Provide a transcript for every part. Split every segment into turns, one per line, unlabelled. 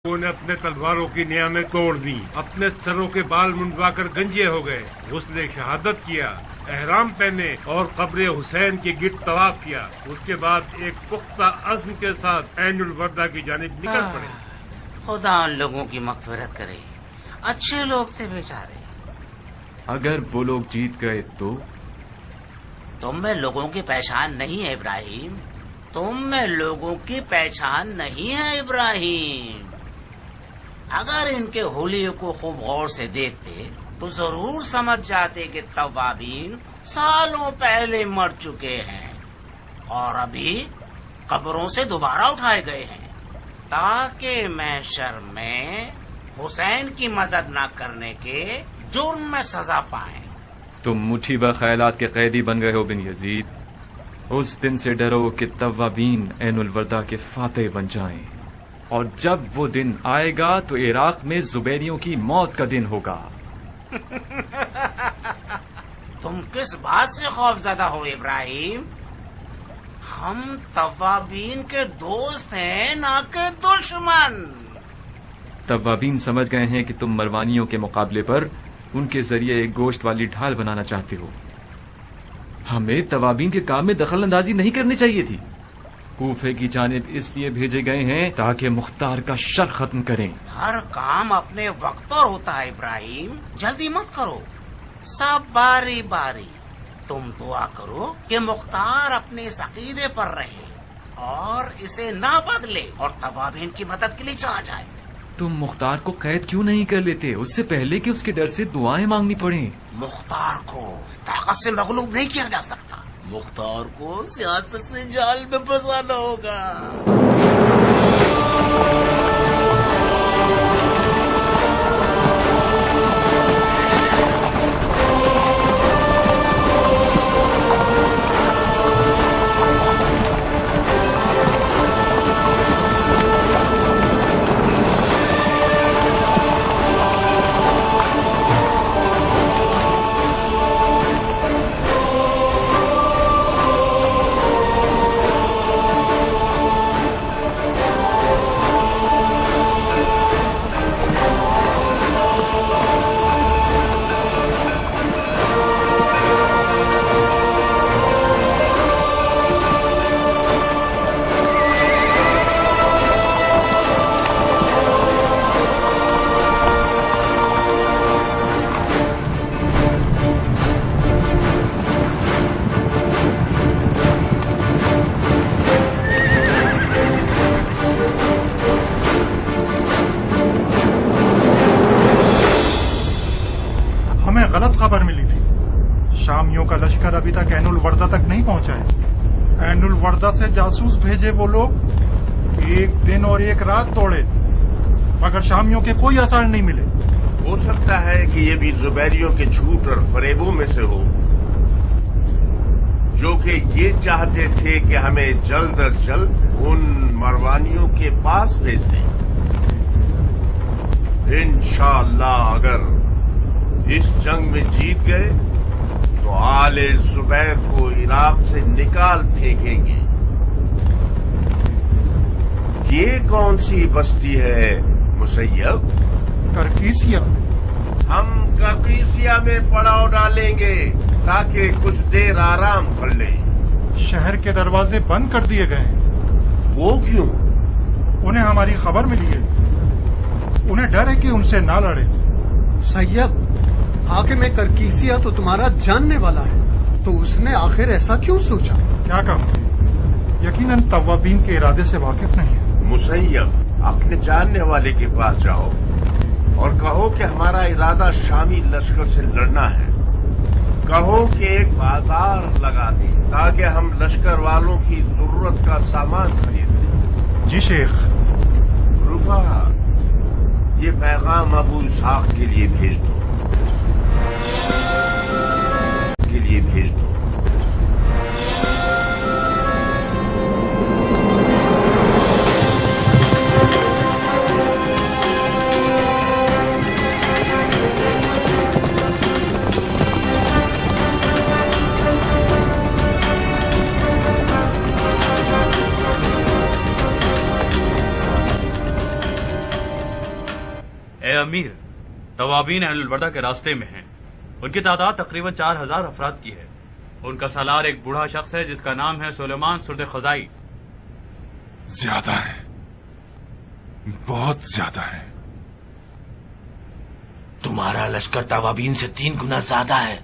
نے اپنے تلواروں کی نیامیں توڑ دی، اپنے سروں کے بال منڈوا کر گنجے ہو گئے، غسل شہادت کیا، احرام پہنے اور قبر حسین کے گرد طواف کیا، اس کے بعد ایک پختہ عزم کے ساتھ عین الوردہ کی جانب نکل پڑے۔
خدا ان لوگوں کی مغفرت کرے، اچھے لوگ تھے بیچارے۔
اگر وہ لوگ جیت گئے تو؟
تم میں لوگوں کی پہچان نہیں ہے ابراہیم، تم میں لوگوں کی پہچان نہیں ہے ابراہیم۔ اگر ان کے حلیے کو خوب غور سے دیکھتے تو ضرور سمجھ جاتے کہ توابین سالوں پہلے مر چکے ہیں اور ابھی قبروں سے دوبارہ اٹھائے گئے ہیں تاکہ محشر میں حسین کی مدد نہ کرنے کے جرم میں سزا پائیں۔
تم مٹھی بہ خیالات کے قیدی بن گئے ہو بن یزید۔ اس دن سے ڈرو کہ توابین عین الوردہ کے فاتح بن جائیں، اور جب وہ دن آئے گا تو عراق میں زبیریوں کی موت کا دن ہوگا۔
تم کس بات سے خوف زدہ ہو ابراہیم؟ ہم توابین کے دوست ہیں نہ کہ دشمن۔
توابین سمجھ گئے ہیں کہ تم مروانیوں کے مقابلے پر ان کے ذریعے ایک گوشت والی ڈھال بنانا چاہتے ہو۔ ہمیں توابین کے کام میں دخل اندازی نہیں کرنی چاہیے تھی۔ کوفے کی جانب اس لیے بھیجے گئے ہیں تاکہ مختار کا شر ختم کریں۔
ہر کام اپنے وقت پر ہوتا ہے ابراہیم، جلدی مت کرو، سب باری باری۔ تم دعا کرو کہ مختار اپنے اس عقیدے پر رہے اور اسے نہ بدلے اور توابین کی مدد کے لیے چلا جائے۔
تم مختار کو قید کیوں نہیں کر لیتے اس سے پہلے کہ اس کے ڈر سے دعائیں مانگنی پڑیں؟
مختار کو طاقت سے مغلوب نہیں کیا جا سکتا، مختار کو سیاست سے جال میں پھنسانا ہوگا۔
غلط خبر ملی تھی، شامیوں کا لشکر ابھی تک عین الوردہ تک نہیں پہنچا ہے۔ عین الوردہ سے جاسوس بھیجے وہ لوگ ایک دن اور ایک رات توڑے مگر شامیوں کے کوئی آثار نہیں ملے۔
ہو سکتا ہے کہ یہ بھی زبیریوں کے جھوٹ اور فریبوں میں سے ہو، جو کہ یہ چاہتے تھے کہ ہمیں جلد از جلد ان مروانیوں کے پاس بھیج دیں۔ انشاءاللہ اگر اس جنگ میں جیت گئے تو آل زبیر کو عراق سے نکال پھینکیں گے۔ یہ کون سی بستی ہے مسیب؟
کرکیسیا۔
ہم کرکیسیا میں پڑاؤ ڈالیں گے تاکہ کچھ دیر آرام کر لیں۔
شہر کے دروازے بند کر دیے گئے ہیں۔
وہ کیوں؟
انہیں ہماری خبر ملی ہے، انہیں ڈر ہے کہ ان سے نہ لڑے۔
سید، حاکم کرکیسیا تو تمہارا جاننے والا ہے، تو اس نے آخر ایسا کیوں سوچا؟
کیا کہوں، یقیناً توابین کے ارادے سے واقف نہیں ہے۔
مسیب، اپنے جاننے والے کے پاس جاؤ اور کہو کہ ہمارا ارادہ شامی لشکر سے لڑنا ہے۔ کہو کہ ایک بازار لگا دیں تاکہ ہم لشکر والوں کی ضرورت کا سامان خرید لیں۔
جی شیخ۔
رفا، یہ پیغام ابو اسحاق کے لیے بھیج دو۔
توابین اہل البردہ کے راستے میں ہیں. ان کی تعداد تقریباً 4000 افراد کی ہے. ان کا سالار ایک بوڑھا شخص ہے جس کا نام ہے سلیمان سرد خزائی.
زیادہ ہے، بہت زیادہ ہے.
تمہارا لشکر توابین سے 3 گنا زیادہ ہے.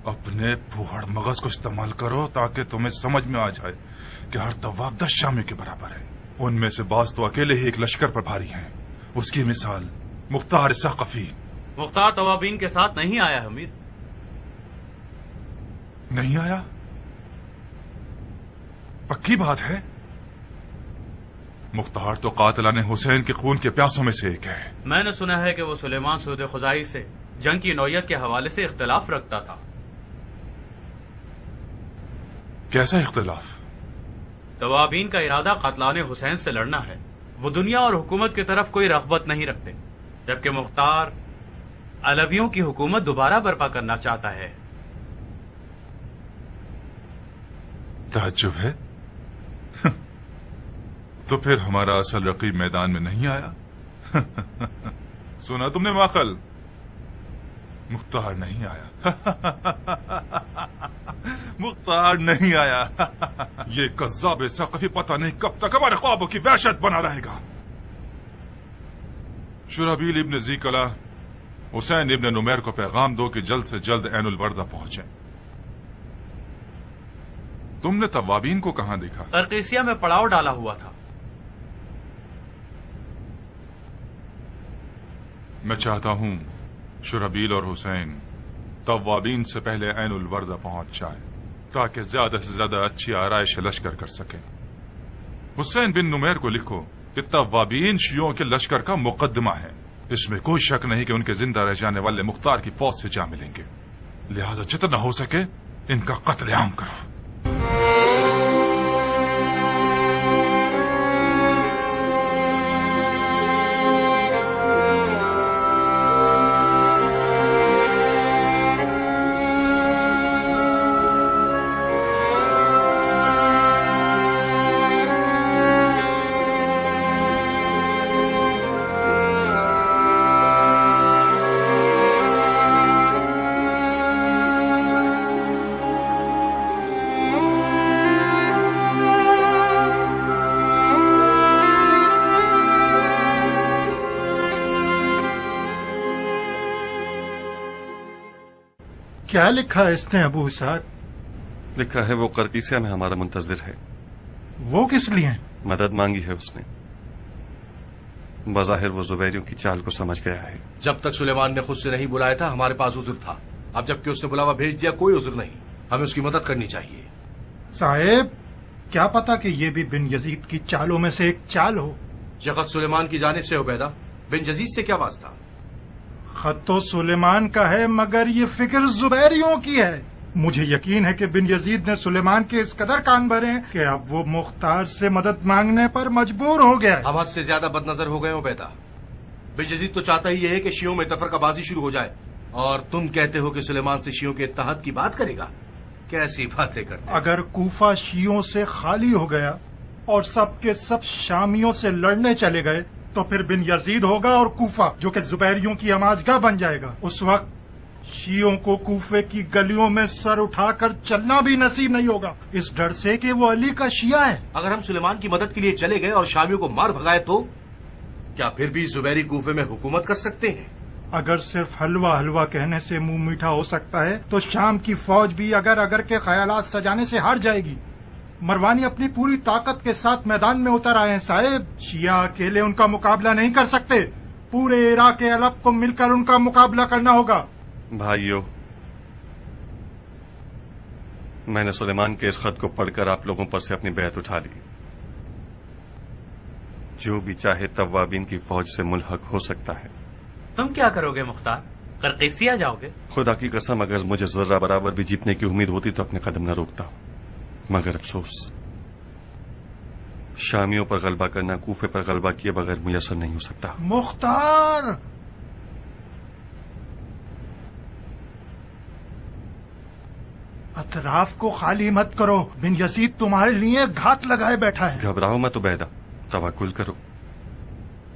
اپنے پھوہڑ مغز کو استعمال کرو تاکہ تمہیں سمجھ میں آ جائے کہ ہر تواب 10 شامی کے برابر ہے. ان میں سے بعض تو اکیلے ہی ایک لشکر پر بھاری ہیں. اس کی مثال مختار ثقفی.
مختار توابین کے ساتھ نہیں آیا حمید.
نہیں آیا؟ پکی بات ہے. مختار تو قاتلان حسین کے خون کے پیاسوں میں سے ایک ہے.
میں نے سنا ہے کہ وہ سلیمان سرد خزائی سے جنگ کی نوعیت کے حوالے سے اختلاف رکھتا تھا.
کیسا اختلاف؟
توابین کا ارادہ قاتلان حسین سے لڑنا ہے. وہ دنیا اور حکومت کی طرف کوئی رغبت نہیں رکھتے، جبکہ مختار علویوں کی حکومت دوبارہ برپا کرنا چاہتا ہے.
تعجب ہے. تو پھر ہمارا اصل رقیب میدان میں نہیں آیا؟ سنا تم نے معقل؟ مختار نہیں آیا. مختار نہیں آیا. یہ کذاب ثقفی پتہ نہیں کب تک ہمارے خوابوں کی وحشت بنا رہے گا. شرحبیل ابن زیکلا حسین ابن نمیر کو پیغام دو کہ جلد سے جلد عین البردہ پہنچیں. تم نے توابین کو کہاں دیکھا؟
قرقیسیہ میں پڑاؤ ڈالا ہوا تھا.
میں چاہتا ہوں شرحبیل اور حسین توابین سے پہلے عین البردہ پہنچ جائیں تاکہ زیادہ سے زیادہ اچھی آرائش لشکر کر سکیں. حسین بن نمیر کو لکھو کہ توابین شیعوں کے لشکر کا مقدمہ ہے. اس میں کوئی شک نہیں کہ ان کے زندہ رہ جانے والے مختار کی فوج سے جا ملیں گے. لہذا جتنا ہو سکے ان کا قتل عام کرو.
کیا لکھا ہے اس نے ابو اسحاق؟
لکھا ہے وہ قرقیسیہ میں ہمارا منتظر ہے.
وہ کس لیے؟
مدد مانگی ہے اس نے. بظاہر وہ زبیریوں کی چال کو سمجھ گیا ہے.
جب تک سلیمان نے خود سے نہیں بلایا تھا ہمارے پاس عذر تھا. اب جبکہ اس نے بلاوا بھیج دیا کوئی عذر نہیں. ہمیں اس کی مدد کرنی چاہیے.
صاحب کیا پتا کہ یہ بھی بن یزید کی چالوں میں سے ایک چال ہو.
یہ خط سلیمان کی جانب سے عبیدہ. بن یزید سے کیا واسطہ؟
خط تو سلیمان کا ہے مگر یہ فکر زبیریوں کی ہے. مجھے یقین ہے کہ بن یزید نے سلیمان کے اس قدر کان بھرے ہیں کہ اب وہ مختار سے مدد مانگنے پر مجبور ہو گیا ہے.
ہم حد سے زیادہ بد نظر ہو گئے ہو عبیدہ. بن یزید تو چاہتا ہی یہ ہے کہ شیعوں میں تفرقہ بازی شروع ہو جائے اور تم کہتے ہو کہ سلیمان سے شیعوں کے اتحاد کی بات کرے گا. کیسی باتیں کرتے.
اگر کوفہ شیعوں سے خالی ہو گیا اور سب کے سب شامیوں سے لڑنے چلے گئے تو پھر بن یزید ہوگا اور کوفہ جو کہ زبیریوں کی ہماجگاہ بن جائے گا. اس وقت شیعوں کو کوفے کی گلیوں میں سر اٹھا کر چلنا بھی نصیب نہیں ہوگا اس ڈر سے کہ وہ علی کا شیعہ ہے.
اگر ہم سلیمان کی مدد کے لیے چلے گئے اور شامیوں کو مار بھگائے تو کیا پھر بھی زبیری کوفے میں حکومت کر سکتے ہیں؟
اگر صرف حلوہ حلوہ کہنے سے منہ میٹھا ہو سکتا ہے تو شام کی فوج بھی اگر کے خیالات سجانے سے ہار جائے گی. مروانی اپنی پوری طاقت کے ساتھ میدان میں اتر آئے ہیں صاحب. شیعہ اکیلے ان کا مقابلہ نہیں کر سکتے. پورے عراق علب کو مل کر ان کا مقابلہ کرنا ہوگا.
بھائیو، میں نے سلیمان کے اس خط کو پڑھ کر آپ لوگوں پر سے اپنی بیعت اٹھا لی. جو بھی چاہے توابین کی فوج سے ملحق ہو سکتا ہے.
تم کیا کرو گے مختار؟ قرقیسیہ جاؤ گے؟
خدا کی قسم اگر مجھے ذرہ برابر بھی جیتنے کی امید ہوتی تو اپنے قدم نہ روکتا. مگر افسوس شامیوں پر غلبہ کرنا کوفے پر غلبہ کیے بغیر میسر نہیں ہو سکتا.
مختار، اطراف کو خالی مت کرو. بن یزید تمہارے لیے گھات لگائے بیٹھا ہے.
گھبراؤ مت عبیدہ، توکل کرو.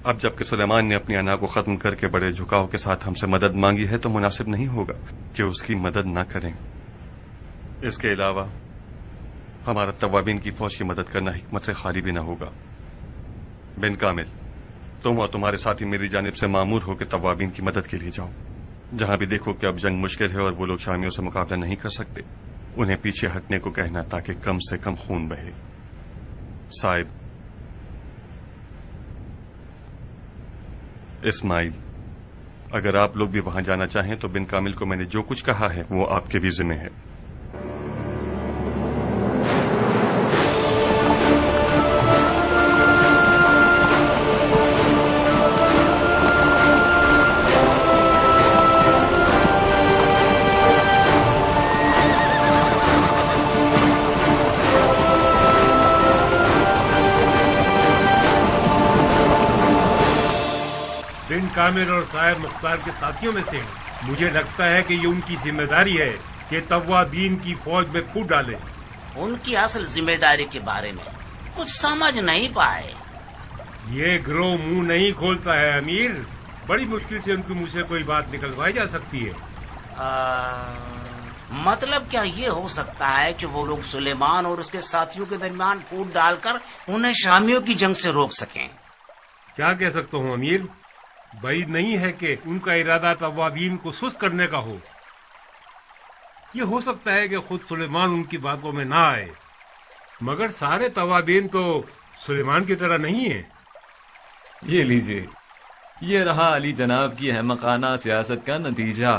اب جبکہ سلیمان نے اپنی انا کو ختم کر کے بڑے جھکاؤ کے ساتھ ہم سے مدد مانگی ہے تو مناسب نہیں ہوگا کہ اس کی مدد نہ کریں. اس کے علاوہ ہمارا توابین کی فوج کی مدد کرنا حکمت سے خالی بھی نہ ہوگا. بن کامل، تم اور تمہارے ساتھی میری جانب سے مامور ہو کہ توابین کی مدد کے لیے جاؤ. جہاں بھی دیکھو کہ اب جنگ مشکل ہے اور وہ لوگ شامیوں سے مقابلہ نہیں کر سکتے، انہیں پیچھے ہٹنے کو کہنا تاکہ کم سے کم خون بہے. صاحب اسماعیل، اگر آپ لوگ بھی وہاں جانا چاہیں تو بن کامل کو میں نے جو کچھ کہا ہے وہ آپ کے بھی ذمہ ہے.
بن کامل اور صاحب مختار کے ساتھیوں میں سے ہیں. مجھے لگتا ہے کہ یہ ان کی ذمہ داری ہے کہ توابین کی فوج میں پھوٹ ڈالے.
ان کی اصل ذمہ داری کے بارے میں کچھ سمجھ نہیں پائے.
یہ گروہ منہ نہیں کھولتا ہے امیر. بڑی مشکل سے ان کے منہ سے کوئی بات نکلوائی جا سکتی ہے.
مطلب کیا یہ ہو سکتا ہے کہ وہ لوگ سلیمان اور اس کے ساتھیوں کے درمیان پھوٹ ڈال کر انہیں شامیوں کی جنگ سے روک سکیں؟
کیا کہہ سکتا ہوں امیر. بعید نہیں ہے کہ ان کا ارادہ توابین کو سست کرنے کا ہو. یہ ہو سکتا ہے کہ خود سلیمان ان کی باتوں میں نہ آئے، مگر سارے توابین تو سلیمان کی طرح نہیں ہیں.
یہ لیجئے، یہ رہا علی جناب کی احمقانہ سیاست کا نتیجہ.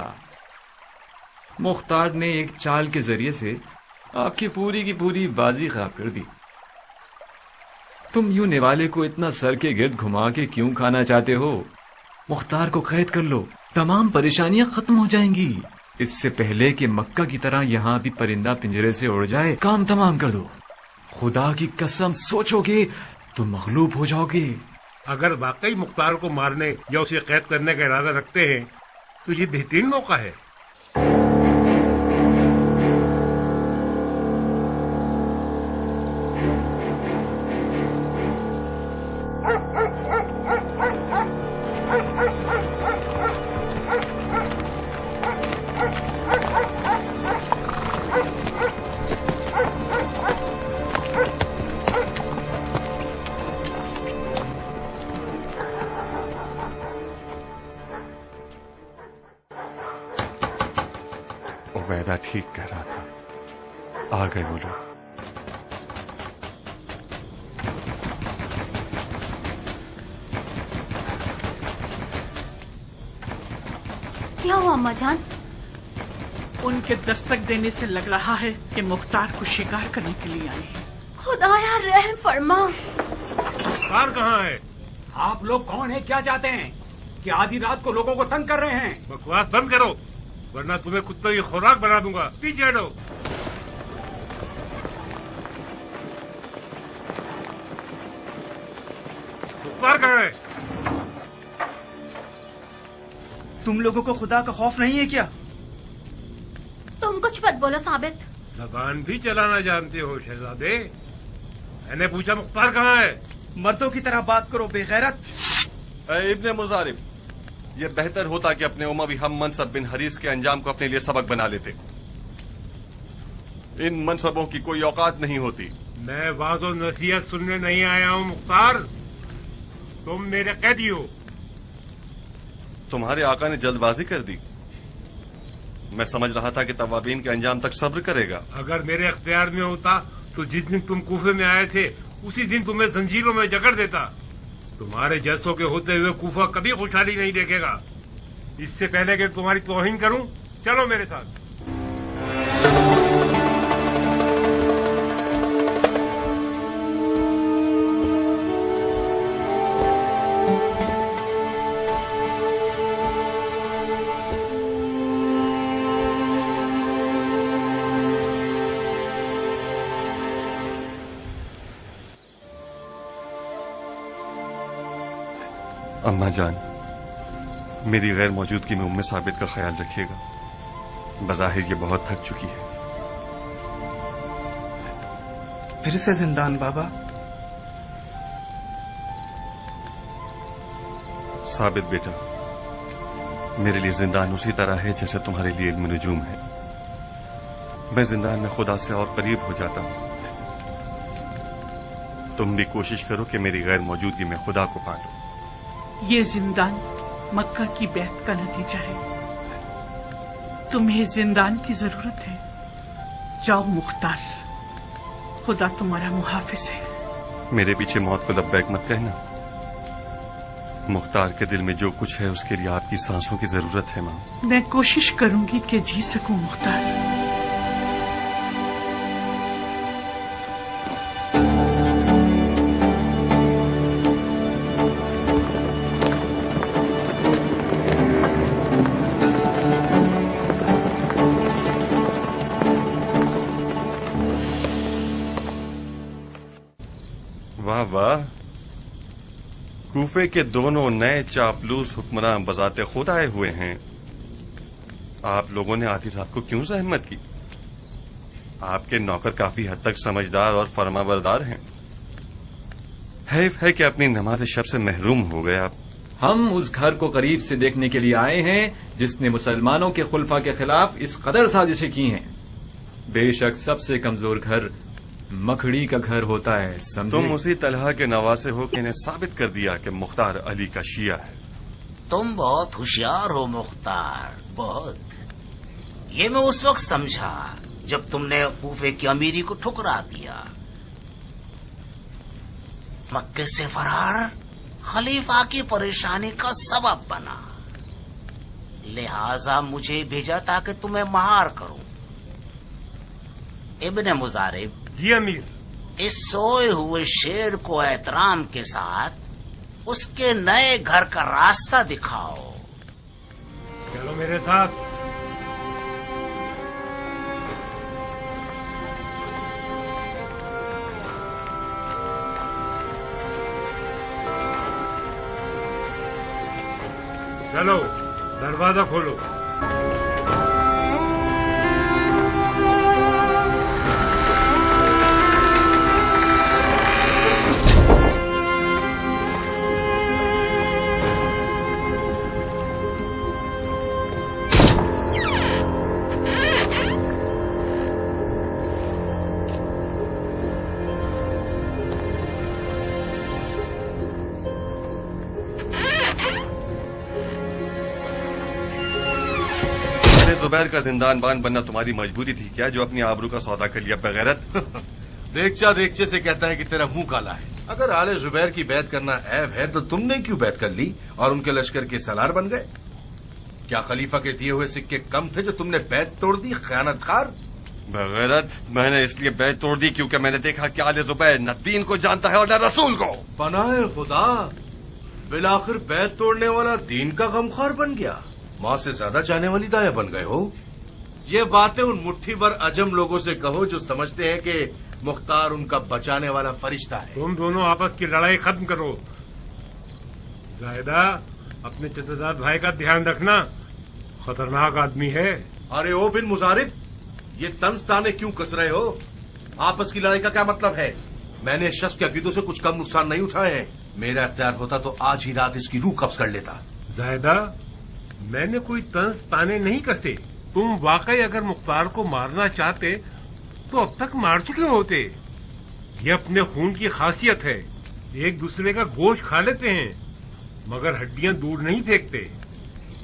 مختار نے ایک چال کے ذریعے سے آپ کی پوری بازی خراب کر دی. تم یوں نوالے کو اتنا سر کے گرد گھما کے کیوں کھانا چاہتے ہو؟ مختار کو قید کر لو، تمام پریشانیاں ختم ہو جائیں گی. اس سے پہلے کہ مکہ کی طرح یہاں بھی پرندہ پنجرے سے اڑ جائے کام تمام کر دو. خدا کی قسم سوچو گے تو مغلوب ہو جاؤ گے.
اگر واقعی مختار کو مارنے یا اسے قید کرنے کا ارادہ رکھتے ہیں تو یہ بہترین موقع ہے.
عبیدہ ٹھیک کہہ رہا تھا، آ گئے وہ لوگ.
کیا ہوا اما جان؟
ان کے دستک دینے سے لگ رہا ہے کہ مختار کو شکار کرنے کے لیے آئے ہیں.
خدایا رحم فرما.
مختار کہاں ہے؟
آپ لوگ کون ہیں؟ کیا چاہتے ہیں؟ کہ آدھی رات کو لوگوں کو تنگ کر رہے ہیں؟
بکواس بند کرو ورنہ تمہیں کتوں کی خوراک بنا دوں گا. پیچھے ہٹو. مختار کہاں ہے؟
تم لوگوں کو خدا کا خوف نہیں ہے کیا؟
تم کچھ مت بولو ثابت.
زبان بھی چلانا جانتے ہو شہزادے. میں نے پوچھا مختار کہاں ہے؟
مردوں کی طرح بات کرو بے غیرت.
اے ابن مزارب، یہ بہتر ہوتا کہ اپنے اموی ہم منصب بن حریث کے انجام کو اپنے لیے سبق بنا لیتے. ان منصبوں کی کوئی اوقات نہیں ہوتی.
میں واضح و نصیحت سننے نہیں آیا ہوں مختار. تم میرے قیدی ہو.
تمہارے آقا نے جلد بازی کر دی. میں سمجھ رہا تھا کہ توابین کے انجام تک صبر کرے گا.
اگر میرے اختیار میں ہوتا تو جس دن تم کوفے میں آئے تھے اسی دن تمہیں زنجیروں میں جکڑ دیتا. تمہارے جیسوں کے ہوتے ہوئے کوفہ کبھی خوشحالی نہیں دیکھے گا. اس سے پہلے کہ تمہاری توہین کروں، چلو میرے ساتھ.
اماں جان، میری غیر موجودگی میں ام ثابت کا خیال رکھیے گا. بظاہر یہ بہت تھک چکی ہے.
پھر سے زندان بابا.
ثابت بیٹا، میرے لیے زندان اسی طرح ہے جیسے تمہارے لیے علم نجوم ہے. میں زندان میں خدا سے اور قریب ہو جاتا ہوں. تم بھی کوشش کرو کہ میری غیر موجودگی میں خدا کو پالو.
یہ زندان مکہ کی بیعت کا نتیجہ ہے. تمہیں زندان کی ضرورت ہے. جاؤ مختار، خدا تمہارا محافظ ہے.
میرے پیچھے موت کو لبیک مت کہنا. مختار کے دل میں جو کچھ ہے اس کے لیے آپ کی سانسوں کی ضرورت ہے ماں.
میں کوشش کروں گی کہ جی سکوں مختار.
واہ واہ، کوفے کے دونوں نئے چاپلوس حکمران بذات خود آئے ہوئے ہیں. آپ لوگوں نے آدھی رات کو کیوں زحمت کی؟ آپ کے نوکر کافی حد تک سمجھدار اور فرما بردار ہیں. حیف ہے کہ اپنی نماز شب سے محروم ہو گئے آپ.
ہم اس گھر کو قریب سے دیکھنے کے لیے آئے ہیں جس نے مسلمانوں کے خلفاء کے خلاف اس قدر سازشیں کی ہیں. بے شک سب سے کمزور گھر مکھڑی کا گھر ہوتا ہے، سمجھے؟
تم اسی طلحہ کے نواسے ہو کہ انہیں ثابت کر دیا کہ مختار علی کا شیعہ ہے.
تم بہت ہوشیار ہو مختار، بہت. یہ میں اس وقت سمجھا جب تم نے کوفے کی امیری کو ٹھکرا دیا. مکے سے فرار خلیفہ کی پریشانی کا سبب بنا، لہذا مجھے بھیجا تاکہ تمہیں مہار کروں. ابن مزارب،
جی امیر.
اس سوئے ہوئے شیر کو احترام کے ساتھ اس کے نئے گھر کا راستہ دکھاؤ.
چلو میرے ساتھ. چلو دروازہ کھولو.
زبیر کا زندان بان بننا تمہاری مجبوری تھی کیا، جو اپنی آبرو کا سودا کر لیا بغیرت؟
دیکچا دیکچے سے کہتا ہے کہ تیرا منہ کالا ہے. اگر آل زبیر کی بیعت کرنا عیب ہے تو تم نے کیوں بیعت کر لی اور ان کے لشکر کے سالار بن گئے؟ کیا خلیفہ کے دیے ہوئے سکے کم تھے جو تم نے بیعت توڑ دی؟ خیانت کار
بغیرت. میں نے اس لیے بیعت توڑ دی کیونکہ میں نے دیکھا کہ آل زبیر نہ دین کو جانتا ہے اور نہ رسول کو.
پناہ خدا، بالآخر بیعت توڑنے والا دین کا غمخوار بن گیا، ماں سے زیادہ چاہنے والی دایا بن گئے ہو. یہ باتیں ان مٹھی بھر عجم لوگوں سے کہو جو سمجھتے ہیں کہ مختار ان کا بچانے والا فرشتہ ہے.
تم دونوں آپس کی لڑائی ختم کرو. زاہدہ، اپنے چچزاد بھائی کا دھیان رکھنا، خطرناک آدمی ہے.
ارے او بن مزارب، یہ طنز تانے کیوں کس رہے ہو؟ آپس کی لڑائی کا کیا مطلب ہے؟ میں نے اس شخص کے عقیدوں سے کچھ کم نقصان نہیں اٹھائے ہیں. میرا اختیار ہوتا تو آج ہی رات اس کی روح قبض کر لیتا.
زاہدہ، میں نے کوئی طنز تانے نہیں کسے. تم واقعی اگر مختار کو مارنا چاہتے تو اب تک مار چکے ہوتے. یہ اپنے خون کی خاصیت ہے، ایک دوسرے کا گوشت کھا لیتے ہیں مگر ہڈیاں دور نہیں پھینکتے.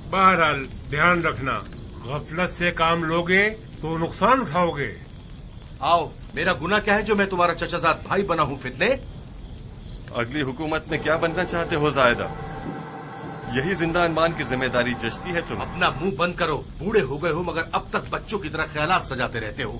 بہرحال دھیان رکھنا، غفلت سے کام لوگے تو نقصان اٹھاؤ گے.
آؤ، میرا گناہ کیا ہے جو میں تمہارا چچازاد بھائی بنا ہوں فتنے؟
اگلی حکومت میں کیا بننا چاہتے ہو زائدہ؟ یہی زندان بان کی ذمہ داری جچتی ہے تم؟
اپنا منہ بند کرو. بوڑھے ہو گئے ہو مگر اب تک بچوں کی طرح خیالات سجاتے رہتے ہو.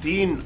3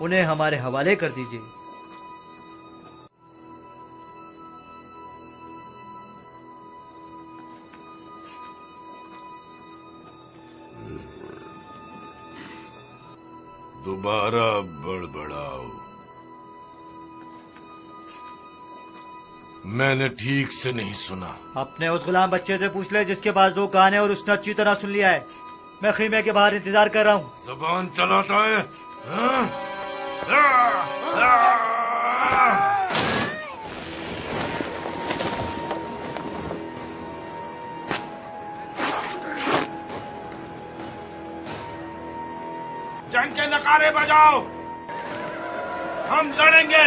انہیں ہمارے حوالے کر دیجیے۔
دوبارہ بڑبڑاؤ، میں نے ٹھیک سے نہیں سنا۔
اپنے اس غلام بچے سے پوچھ لے جس کے پاس 2 کان ہیں اور اس نے اچھی طرح سن لیا ہے۔ میں خیمے کے باہر انتظار کر رہا ہوں۔
زبان چلاتا ہے ہاں؟ جنگ کے نعرے بجاؤ، ہم لڑیں گے۔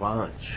5,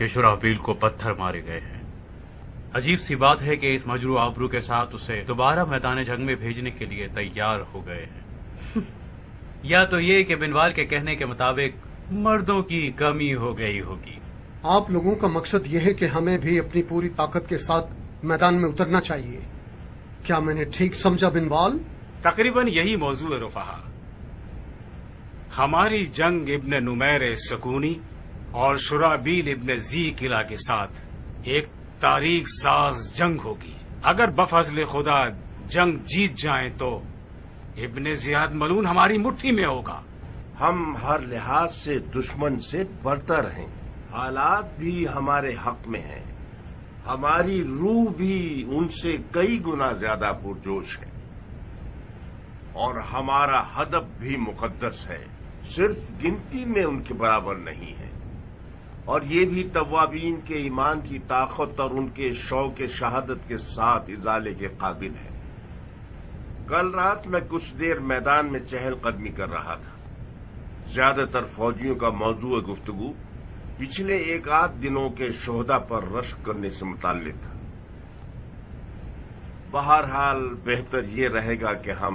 کہ شرحبیل کو پتھر مارے گئے ہیں۔ عجیب سی بات ہے کہ اس مجروح آبرو کے ساتھ اسے دوبارہ میدان جنگ میں بھیجنے کے لیے تیار ہو گئے ہیں۔ یا تو یہ کہ بنوال کے کہنے کے مطابق مردوں کی کمی ہو گئی ہوگی۔
آپ لوگوں کا مقصد یہ ہے کہ ہمیں بھی اپنی پوری طاقت کے ساتھ میدان میں اترنا چاہیے، کیا میں نے ٹھیک سمجھا بنوال؟
تقریباً یہی موضوع ہے رفاہا۔ ہماری جنگ ابن نمیر سکونی اور شرحبیل ابن ذی قلعہ کے ساتھ ایک تاریخ ساز جنگ ہوگی۔ اگر بفضل خدا جنگ جیت جائیں تو ابن زیاد ملون ہماری مٹھی میں ہوگا۔
ہم ہر لحاظ سے دشمن سے برتر ہیں، حالات بھی ہمارے حق میں ہیں، ہماری روح بھی ان سے کئی گنا زیادہ پرجوش ہے، اور ہمارا ہدف بھی مقدس ہے، صرف گنتی میں ان کے برابر نہیں ہے، اور یہ بھی توابین کے ایمان کی طاقت اور ان کے شوق شہادت کے ساتھ ازالے کے قابل ہے۔ کل رات میں کچھ دیر میدان میں چہل قدمی کر رہا تھا۔ زیادہ تر فوجیوں کا موضوع گفتگو پچھلے ایک آدھ دنوں کے شہداء پر رشک کرنے سے متعلق تھا۔ بہرحال بہتر یہ رہے گا کہ ہم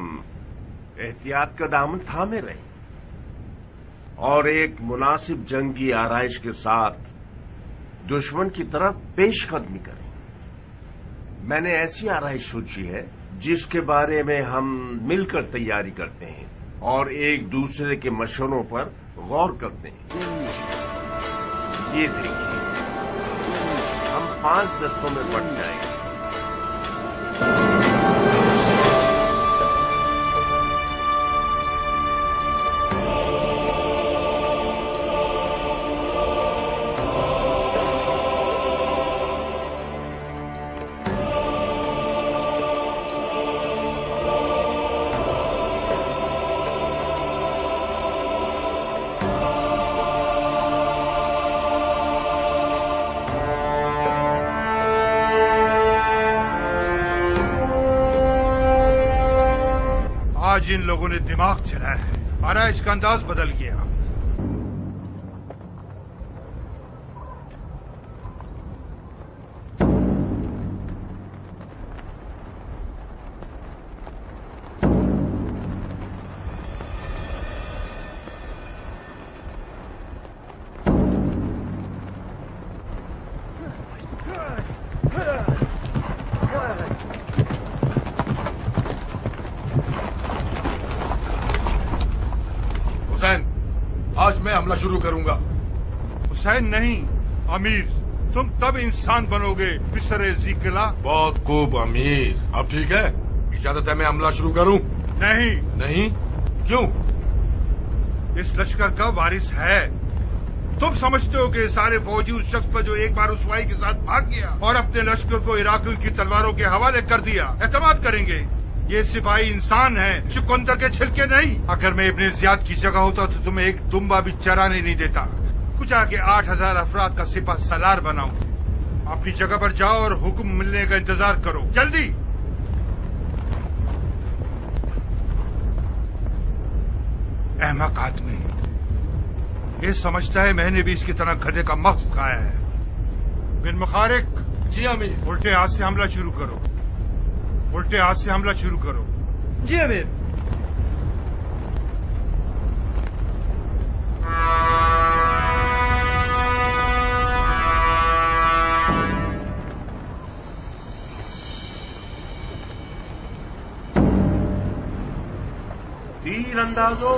احتیاط کا دامن تھامے رہیں اور ایک مناسب جنگی آرائش کے ساتھ دشمن کی طرف پیش قدمی کریں۔ میں نے ایسی آرائش سوچی ہے جس کے بارے میں ہم مل کر تیاری کرتے ہیں اور ایک دوسرے کے مشوروں پر غور کرتے ہیں۔ یہ دیکھیے، ہم 5 دستوں میں بٹ جائیں گے۔
آج ان لوگوں نے دماغ چلایا ہے، آرائش کا انداز بدل گیا۔
آج میں حملہ شروع کروں گا۔
حسین نہیں، امیر، تم تب انسان بنو گے مصر ذی قلعہ۔
بہت خوب امیر، اب ٹھیک ہے، اجازت ہے میں حملہ شروع کروں؟
نہیں۔
نہیں؟ کیوں؟
اس لشکر کا وارث ہے۔ تم سمجھتے ہو کہ سارے فوجی اس شخص پر جو ایک بار رسوائی کے ساتھ بھاگ گیا اور اپنے لشکر کو عراقیوں کی تلواروں کے حوالے کر دیا، اعتماد کریں گے؟ یہ سپاہی انسان ہے، چقندر کے چھلکے نہیں۔ اگر میں ابن زیاد کی جگہ ہوتا تو تمہیں ایک دمبا بھی چرانے نہیں دیتا، کچھ آگے 8000 افراد کا سپہ سالار بناؤں۔ اپنی جگہ پر جاؤ اور حکم ملنے کا انتظار کرو، جلدی۔ احمق آدمی، یہ سمجھتا ہے میں نے بھی اس کی طرح گدھے کا مغز کھایا ہے۔ بن مخارق،
جی امیر۔
الٹے ہاتھ سے حملہ شروع کرو، الٹے ہاتھ سے حملہ شروع کرو۔
جی امیر۔
تیر اندازو۔